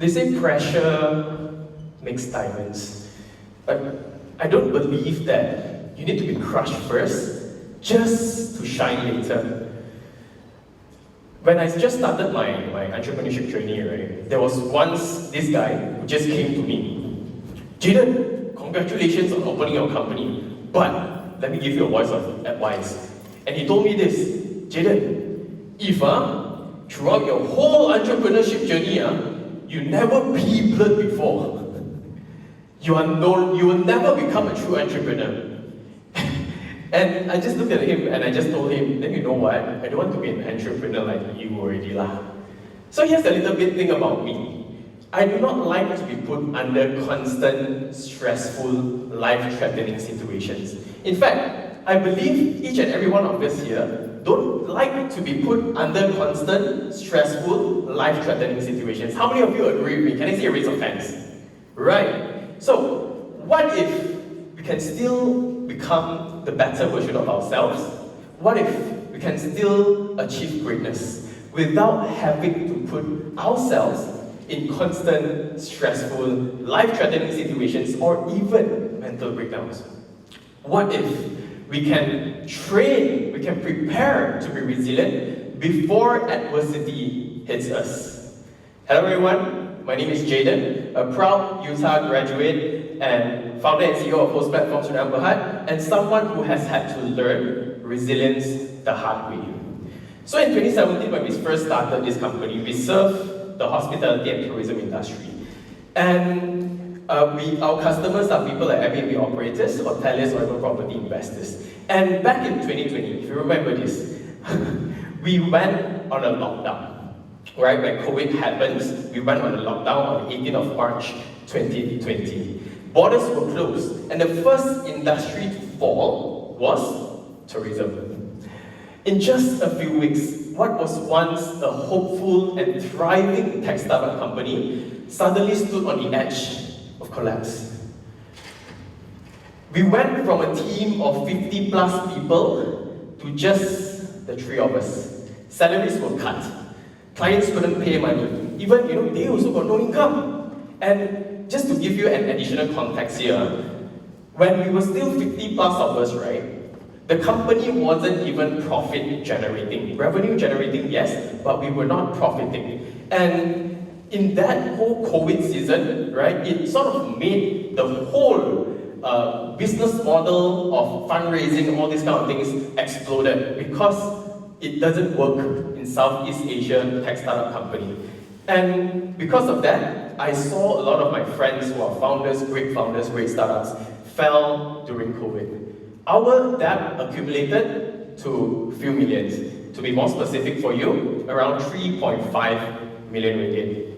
They say pressure makes diamonds, but I don't believe that you need to be crushed first just to shine later. When I just started my entrepreneurship journey, right, there was once this guy who just came to me. Jayden, congratulations on opening your company, but let me give you a voice of advice. And he told me this, Jayden, if throughout your whole entrepreneurship journey, you never pee-blood before, you will never become a true entrepreneur. And I just looked at him and I just told him, then you know what? I don't want to be an entrepreneur like you already lah. So here's a little bit thing about me. I do not like to be put under constant, stressful, life-threatening situations. In fact, I believe each and every one of us here don't like to be put under constant, stressful, life-threatening situations. How many of you agree with me? Can I see a raise of hands? Right. So, what if we can still become the better version of ourselves? What if we can still achieve greatness without having to put ourselves in constant, stressful, life-threatening situations or even mental breakdowns? What if we can train, we can prepare to be resilient before adversity hits us? Hello everyone, my name is Jayden, a proud UTAR graduate and founder and CEO of HostPlatform and someone who has had to learn resilience the hard way. So in 2017, when we first started this company, we serve the hospitality and tourism industry. And our customers are people like Airbnb operators, hoteliers, or even property investors. And back in 2020, if you remember this, we went on a lockdown. Right, when COVID happened, we went on a lockdown on the 18th of March 2020. Borders were closed, and the first industry to fall was tourism. In just a few weeks, what was once a hopeful and thriving tech startup company suddenly stood on the edge of collapse. We went from a team of 50 plus people to just the three of us. Salaries were cut. Clients couldn't pay money. Even, they also got no income. And just to give you an additional context here, when we were still 50 plus of us, right, the company wasn't even profit generating. Revenue generating, yes, but we were not profiting. And in that whole COVID season, right, it sort of made the whole business model of fundraising, all these kind of things exploded because it doesn't work in Southeast Asia tech startup company. And because of that, I saw a lot of my friends who are founders, great startups, fell during COVID. Our debt accumulated to a few millions. To be more specific for you, around 3.5 million ringgit.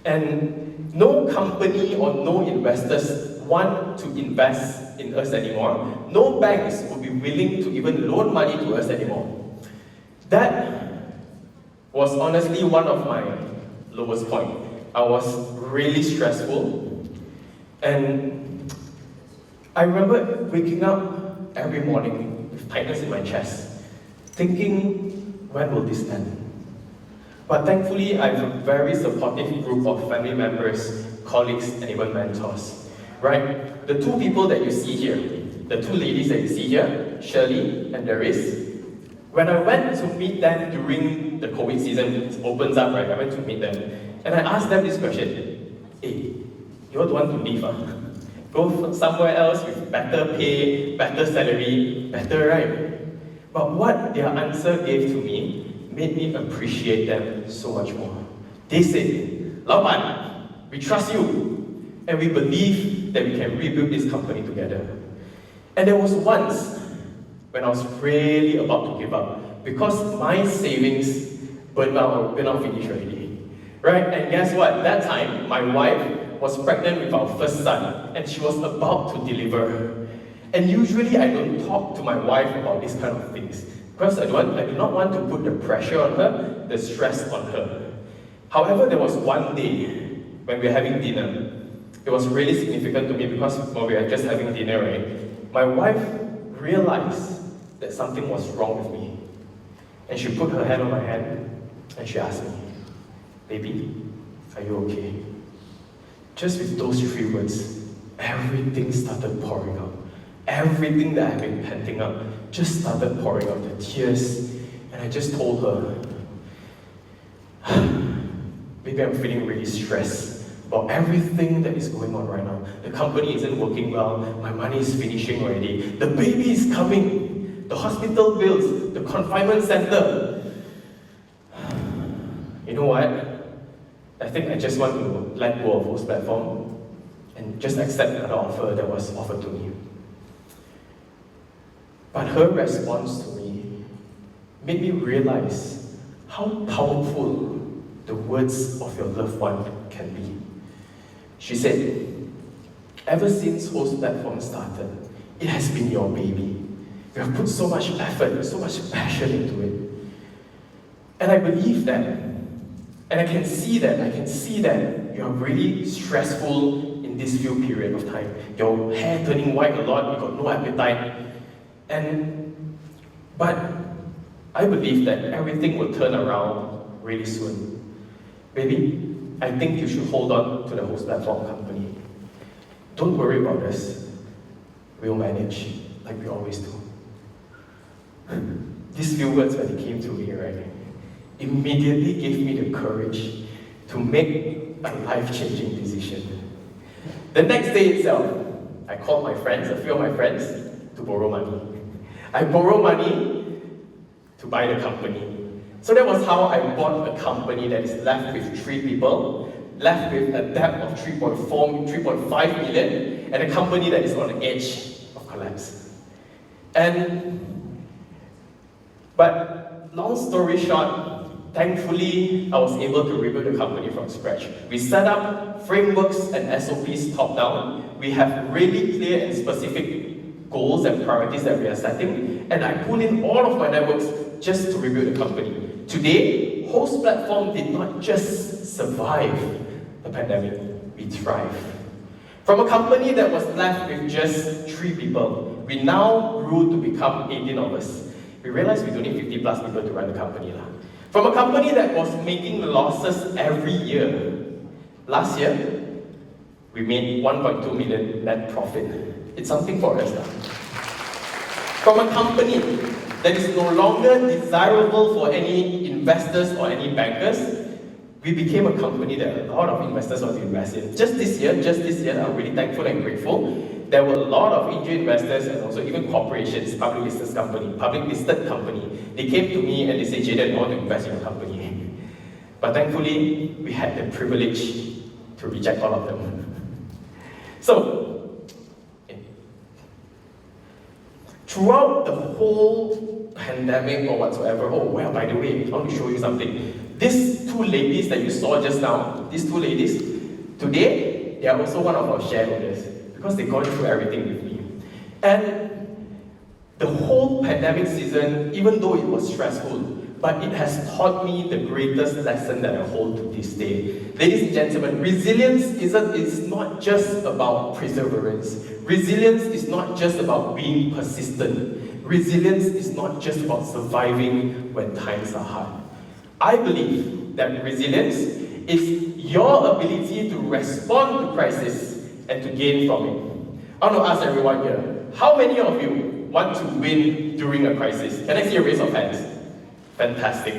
And no company or no investors want to invest in us anymore. No banks would be willing to even loan money to us anymore. That was honestly one of my lowest points. I was really stressful, and I remember waking up every morning with tightness in my chest, thinking, when will this end? But thankfully, I have a very supportive group of family members, colleagues, and even mentors. Right? The two people that you see here, the two ladies that you see here, Shirley and Doris, when I went to meet them during the COVID season, it opens up, right? I went to meet them, and I asked them this question: hey, you all don't want to leave, Go somewhere else with better pay, better salary, better, right? But what their answer gave to me made me appreciate them so much more. They said, Laoban, we trust you, and we believe that we can rebuild this company together. And there was once when I was really about to give up, because my savings burned out finish already. Right? And guess what? That time, my wife was pregnant with our first son, and she was about to deliver. And usually I don't talk to my wife about these kind of things, because I do not want to put the pressure on her, the stress on her. However, there was one day when we were having dinner. It was really significant to me because while we were just having dinner, right, my wife realized that something was wrong with me. And she put her hand on my hand and she asked me, baby, are you okay? Just with those 3 words, everything started pouring out. Everything that I've been panting out just started pouring out, the tears. And I just told her, maybe I'm feeling really stressed about everything that is going on right now. The company isn't working well, my money is finishing already, the baby is coming, the hospital bills, the confinement center. You know what? I think I just want to let go of HostPlatform and just accept another offer that was offered to me. But her response to me made me realize how powerful the words of your loved one can be. She said, ever since HostPlatform started, it has been your baby. You have put so much effort, so much passion into it. And I believe that, and I can see that you are really stressful in this few period of time. Your hair turning white a lot, you got no appetite. But I believe that everything will turn around really soon. Baby, I think you should hold on to the HostPlatform company. Don't worry about us. We'll manage, like we always do. These few words when they came to me, right, immediately gave me the courage to make a life-changing decision. The next day itself, I called my friends, a few of my friends, to borrow money. I borrowed money to buy the company. So that was how I bought a company that is left with 3 people, left with a debt of 3.5 million, and a company that is on the edge of collapse. But long story short, thankfully, I was able to rebuild the company from scratch. We set up frameworks and SOPs top down. We have really clear and specific goals and priorities that we are setting, and I pull in all of my networks just to rebuild the company. Today, HostPlatform did not just survive the pandemic, we thrive. From a company that was left with just 3 people, we now grew to become 18 of us. We realized we don't need 50 plus people to run the company. From a company that was making losses every year, last year, we made 1.2 million net profit. It's something for us. From a company that is no longer desirable for any investors or any bankers, we became a company that a lot of investors want to invest in. Just this year, I'm really thankful and grateful. There were a lot of angel investors and also even corporations, public listed company. They came to me and they said, Jayden, I want to invest in your company. But thankfully, we had the privilege to reject all of them. So, throughout the whole pandemic or whatsoever, by the way, I want to show you something. These 2 ladies that you saw just now, these 2 ladies, today, they are also one of our shareholders because they've gone through everything with me. And the whole pandemic season, even though it was stressful, but it has taught me the greatest lesson that I hold to this day. Ladies and gentlemen, resilience is not just about perseverance. Resilience is not just about being persistent. Resilience is not just about surviving when times are hard. I believe that resilience is your ability to respond to crisis and to gain from it. I want to ask everyone here, how many of you want to win during a crisis? Can I see a raise of hands? Fantastic.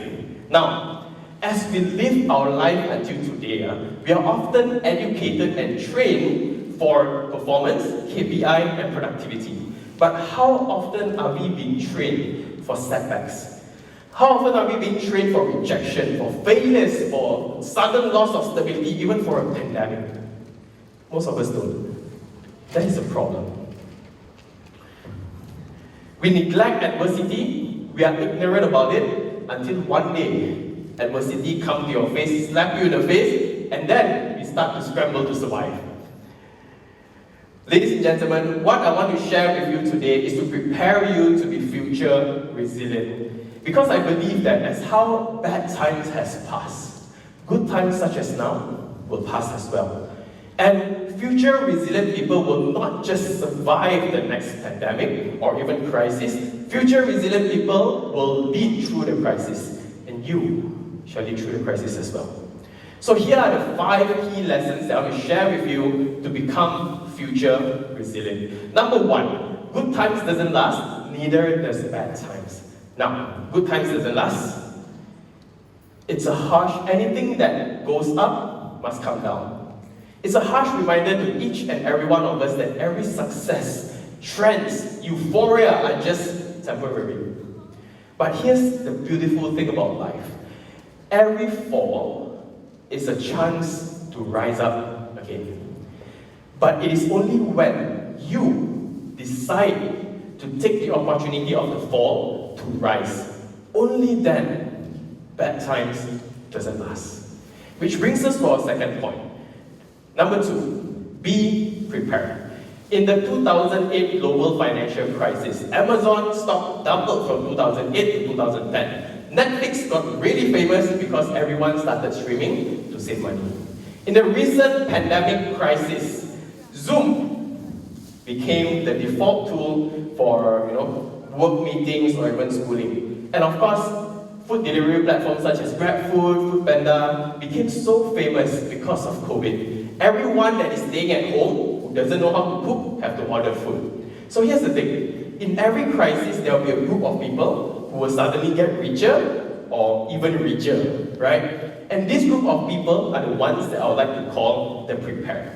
Now, as we live our life until today, we are often educated and trained for performance, KPI, and productivity. But how often are we being trained for setbacks? How often are we being trained for rejection, for failures, for sudden loss of stability, even for a pandemic? Most of us don't. That is a problem. We neglect adversity, we are ignorant about it, until one day, adversity comes to your face, slap you in the face, and then we start to scramble to survive. Ladies and gentlemen, what I want to share with you today is to prepare you to be future resilient. Because I believe that as how bad times has passed, good times such as now will pass as well. And future resilient people will not just survive the next pandemic or even crisis. Future resilient people will lead through the crisis. And you shall lead through the crisis as well. So here are the 5 key lessons that I will share with you to become future resilient. Number 1, good times doesn't last, neither does bad times. Now, good times doesn't last. It's a harsh, anything that goes up must come down. It's a harsh reminder to each and every one of us that every success, trends, euphoria are just temporary. But here's the beautiful thing about life. Every fall is a chance to rise up again. But it is only when you decide to take the opportunity of the fall to rise, only then bad times doesn't last. Which brings us to our second point. Number 2, be prepared. In the 2008 global financial crisis, Amazon stock doubled from 2008 to 2010. Netflix got really famous because everyone started streaming to save money. In the recent pandemic crisis, Zoom became the default tool for work meetings or even schooling. And of course, food delivery platforms such as GrabFood, Foodpanda became so famous because of COVID. Everyone that is staying at home who doesn't know how to cook have to order food. So here's the thing. In every crisis, there will be a group of people who will suddenly get richer or even richer, right? And this group of people are the ones that I would like to call the prepared.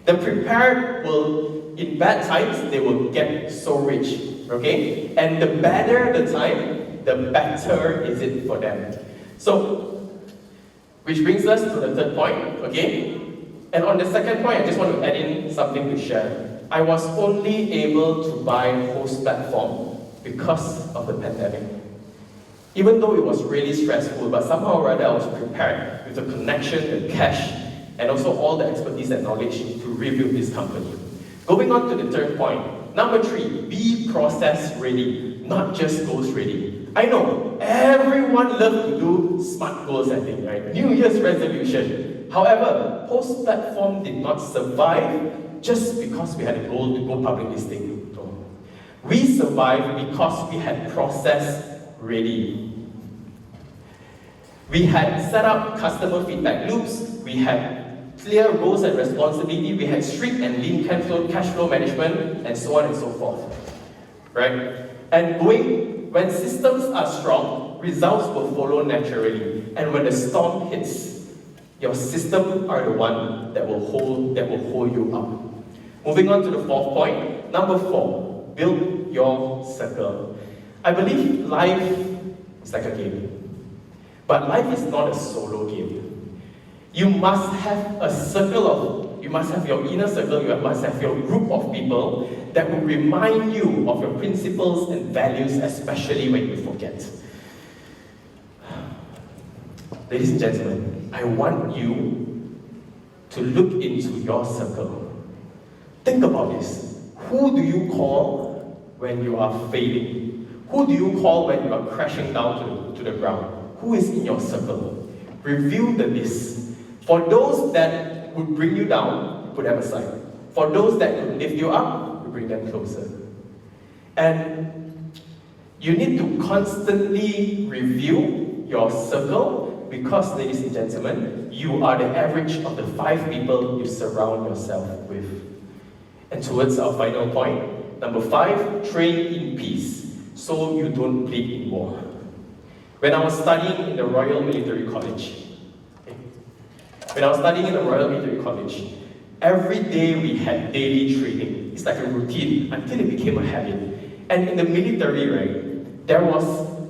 The prepared will, in bad times, they will get so rich, okay? And the better the time, the better is it for them. So, which brings us to the third point, okay? And on the second point, I just want to add in something to share. I was only able to buy HostPlatform because of the pandemic. Even though it was really stressful, but somehow or other I was prepared with the connection, the cash, and also all the expertise and knowledge to rebuild this company. Going on to the third point. Number 3, be process ready, not just goals ready. I know, everyone loves to do smart goal setting, right? New Year's resolution. However, HostPlatform did not survive just because we had a goal to go public listing. No. We survived because we had process ready. We had set up customer feedback loops, we had clear roles and responsibility, we had strict and lean cash flow management, and so on and so forth. Right? And when systems are strong, results will follow naturally. And when the storm hits, your system are the one that will hold you up. Moving on to the fourth point. Number 4, build your circle. I believe life is like a game. But life is not a solo game. You must have you must have your inner circle, you must have your group of people that will remind you of your principles and values, especially when you forget. Ladies and gentlemen, I want you to look into your circle. Think about this. Who do you call when you are failing? Who do you call when you are crashing down to the ground? Who is in your circle? Review the list. For those that would bring you down, put them aside. For those that could lift you up, you bring them closer. And you need to constantly review your circle because, ladies and gentlemen, you are the average of the 5 people you surround yourself with. And towards our final point, number 5, train in peace so you don't bleed in war. When I was studying in the Royal Military College, every day we had daily training. It's like a routine until it became a habit. And in the military, right, there was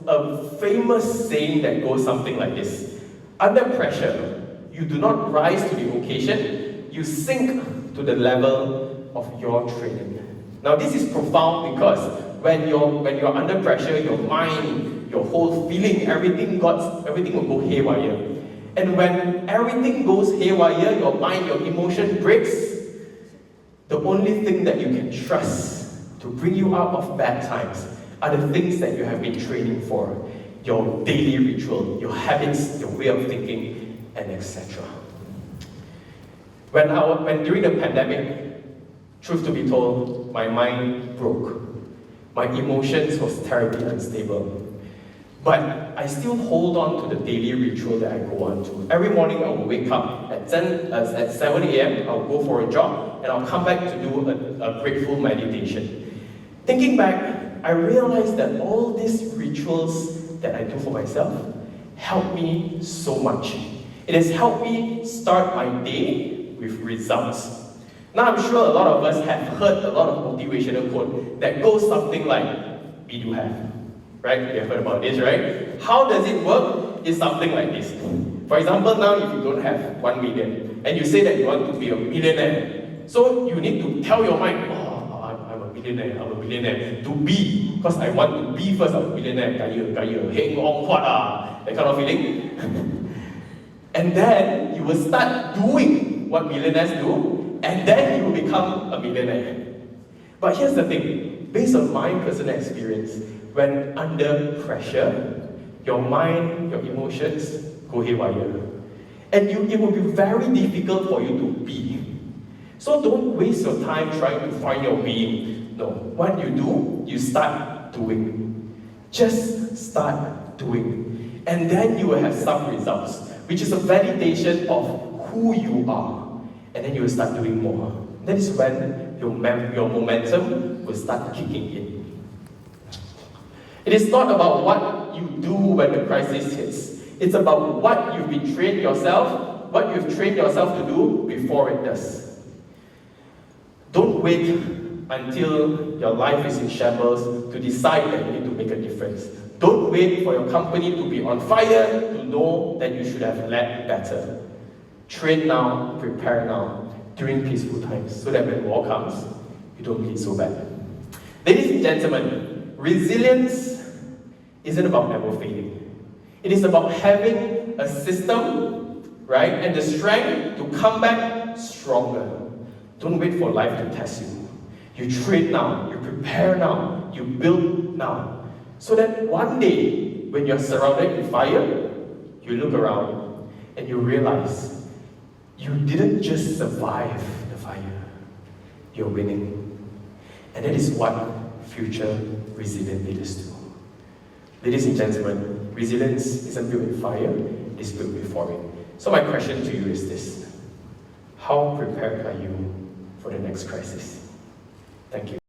a famous saying that goes something like this. Under pressure, you do not rise to the occasion, you sink to the level of your training. Now this is profound because when you're under pressure, your mind, your whole feeling, everything will go haywire. And when everything goes haywire, your mind, your emotion breaks, the only thing that you can trust to bring you out of bad times are the things that you have been training for. Your daily ritual, your habits, your way of thinking, and etc. When during the pandemic, truth to be told, my mind broke. My emotions was terribly unstable. But I still hold on to the daily ritual that I go on to. Every morning I will wake up at 7 a.m., I'll go for a jog, and I'll come back to do a grateful meditation. Thinking back, I realized that all these rituals that I do for myself help me so much. It has helped me start my day with results. Now I'm sure a lot of us have heard a lot of motivational quote that goes something like, "Be do have." Right? You have heard about this, right? How does it work? It's something like this. For example, now if you don't have 1 million and you say that you want to be a millionaire, so you need to tell your mind, I'm a millionaire, to be, because I want to be first, I'm a millionaire, heng ong huat, that kind of feeling. And then you will start doing what millionaires do, and then you will become a millionaire. But here's the thing, based on my personal experience, when under pressure, your mind, your emotions go haywire. And it will be very difficult for you to be. So don't waste your time trying to find your being. No, what you do, you start doing. Just start doing. And then you will have some results, which is a validation of who you are. And then you will start doing more. That is when your momentum will start kicking in. It is not about what you do when the crisis hits. It's about what you've been trained yourself, what you've trained yourself to do before it does. Don't wait until your life is in shambles to decide that you need to make a difference. Don't wait for your company to be on fire to know that you should have led better. Train now, prepare now, during peaceful times, so that when war comes, you don't bleed so bad. Ladies and gentlemen, resilience isn't about never failing. It is about having a system, right, and the strength to come back stronger. Don't wait for life to test you. You train now, you prepare now, you build now. So that one day, when you're surrounded with fire, you look around and you realize you didn't just survive the fire, you're winning. And that is what future resilient leaders do. Ladies and gentlemen, resilience isn't built with fire, it's built with forming. So my question to you is this: how prepared are you for the next crisis? Thank you.